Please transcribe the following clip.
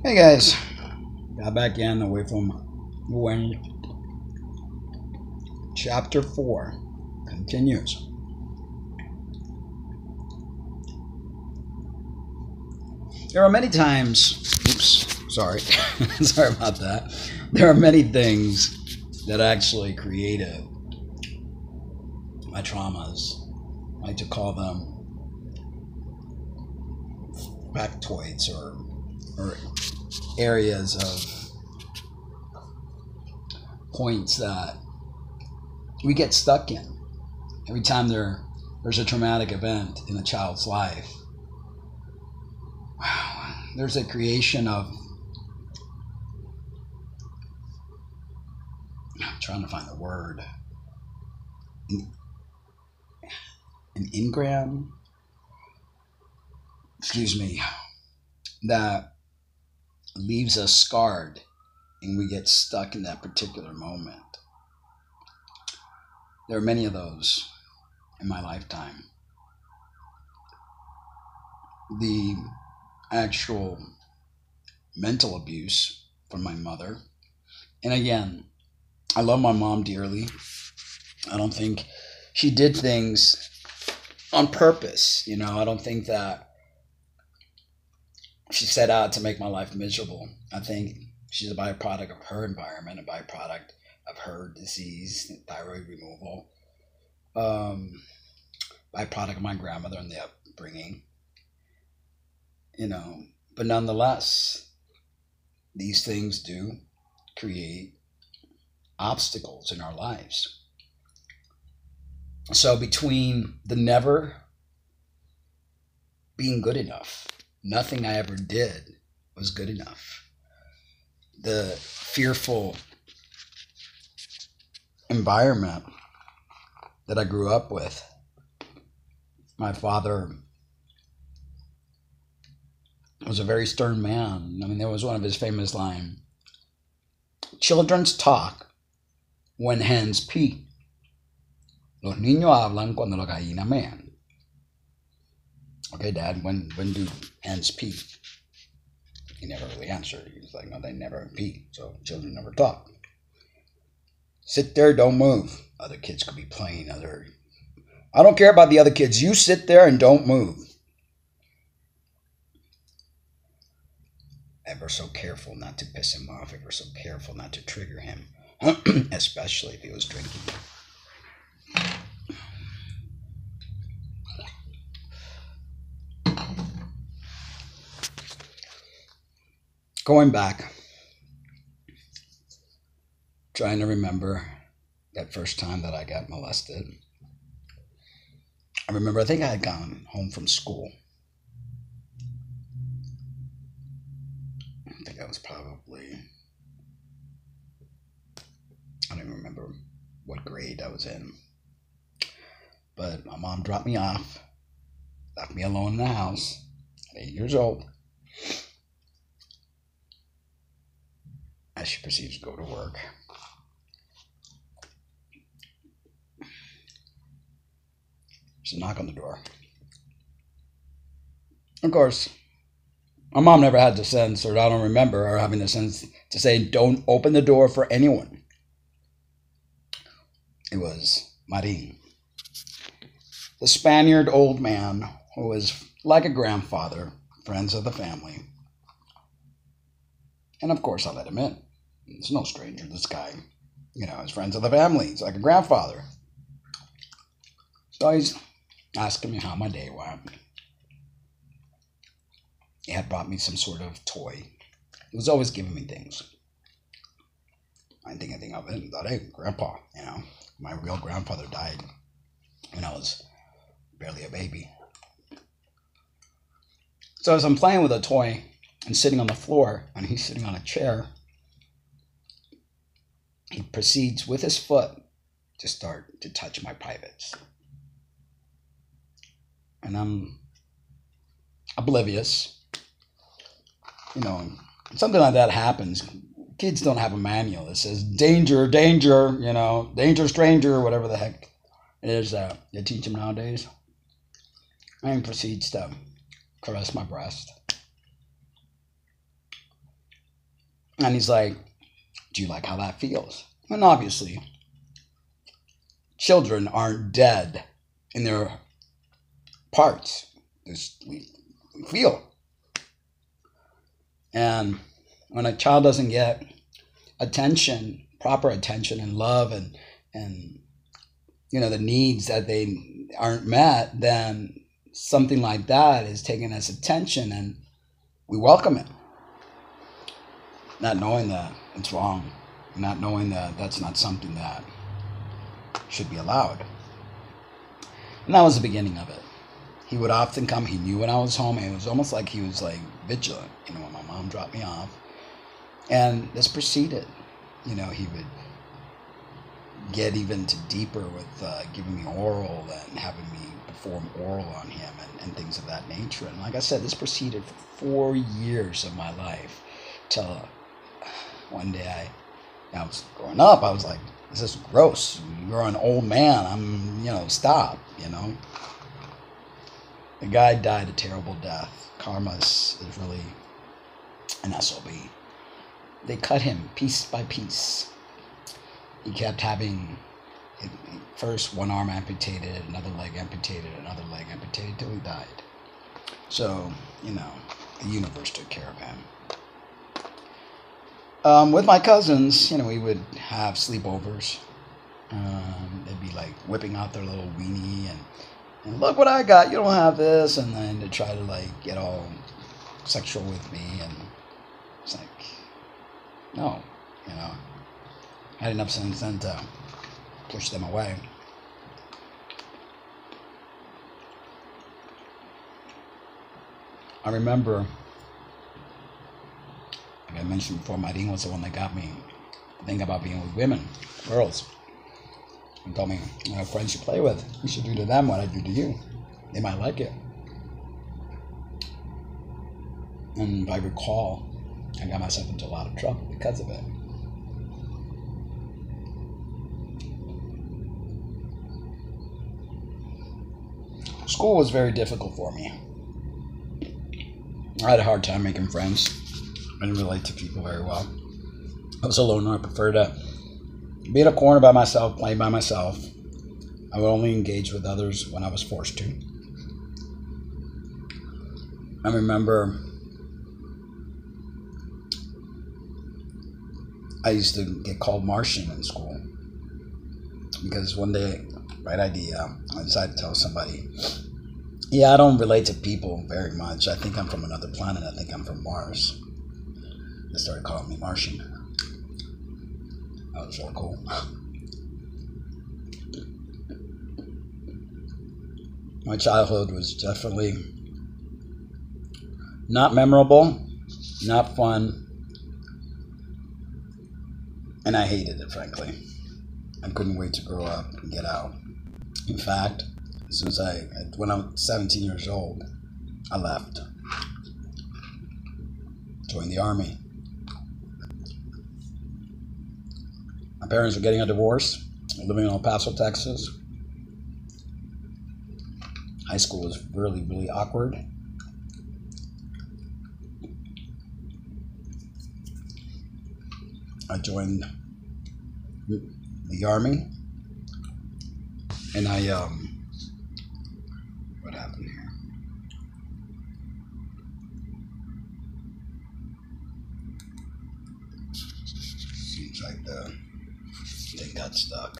Hey guys, got back in away from when chapter 4 continues. There are many times, sorry, sorry about that. There are many things that actually created my traumas. I like to call them factoids or areas of points that we get stuck in every time there's a traumatic event in a child's life. There's a creation of, I'm trying to find the word, an engram, that leaves us scarred and we get stuck in that particular moment. There are many of those in my lifetime. The actual mental abuse from my mother. And again, I love my mom dearly. I don't think she did things on purpose. I don't think that she set out to make my life miserable. I think she's a byproduct of her environment, a byproduct of her disease, thyroid removal, byproduct of my grandmother and the upbringing. But nonetheless, these things do create obstacles in our lives. So between the never being good enough, nothing I ever did was good enough, the fearful environment that I grew up with, my father was a very stern man. There was one of his famous lines: children's talk when hens pee. Los niños hablan cuando la gallina mean. Okay, Dad, when do hens pee? He never really answered. He was like, no, they never pee. So children never talk. Sit there, don't move. Other kids could be playing. I don't care about the other kids. You sit there and don't move. Ever so careful not to piss him off. Ever so careful not to trigger him. Especially if he was drinking. Going back, trying to remember that first time that I got molested. I think I had gone home from school. I think I was probably, I don't even remember what grade I was in. But my mom dropped me off, left me alone in the house at 8 years old, as she proceeds to go to work. There's a knock on the door. Of course, my mom never had the sense, or I don't remember her having the sense to say, don't open the door for anyone. It was Marin, the Spaniard old man who was like a grandfather, friends of the family. And of course, I let him in. He's no stranger, this guy. He's friends of the family. He's like a grandfather. So he's asking me how my day went. He had brought me some sort of toy. He was always giving me things. I didn't think anything of it. I thought, hey, Grandpa, my real grandfather died when I was barely a baby. So as I'm playing with a toy and sitting on the floor, and he's sitting on a chair, he proceeds with his foot to start to touch my privates. And I'm oblivious. Something like that happens. Kids don't have a manual that says, danger, danger, danger, stranger, whatever the heck it is that they teach them nowadays. And he proceeds to caress my breast. And he's like, do you like how that feels? And obviously, children aren't dead in their parts. We feel. And when a child doesn't get attention, proper attention and love and the needs that they aren't met, then something like that is taken as attention and we welcome it. Not knowing that it's wrong, not knowing that that's not something that should be allowed. And that was the beginning of it. He would often come, he knew when I was home, and it was almost like he was like vigilant, when my mom dropped me off. And this proceeded, he would get even deeper with giving me oral and having me perform oral on him and things of that nature. And like I said, this proceeded for 4 years of my life till one day I was growing up. I was like, this is gross. You're an old man. Stop, The guy died a terrible death. Karma is really an SOB. They cut him piece by piece. He kept having first one arm amputated, another leg amputated, another leg amputated till he died. So, the universe took care of him. With my cousins, we would have sleepovers. They'd be like whipping out their little weenie and look what I got, you don't have this, and then to try to get all sexual with me, and it's like, no, I had enough sense then to push them away. I remember, like I mentioned before, Marin was the one that got me to think about being with women, girls. And told me, friends you play with, you should do to them what I do to you. They might like it. And if I recall, I got myself into a lot of trouble because of it. School was very difficult for me. I had a hard time making friends. I didn't relate to people very well. I was a loner. I preferred to be in a corner by myself, play by myself. I would only engage with others when I was forced to. I remember I used to get called Martian in school because one day, right idea, I decided to tell somebody, I don't relate to people very much. I think I'm from another planet. I think I'm from Mars. They started calling me Martian. That was really cool. My childhood was definitely not memorable, not fun, and I hated it, frankly. I couldn't wait to grow up and get out. In fact, as soon as when I was 17 years old, I left. Joined the army. My parents were getting a divorce, living in El Paso, Texas. High school was really, really awkward. I joined the army, and what happened here? Seems like the thing got stuck.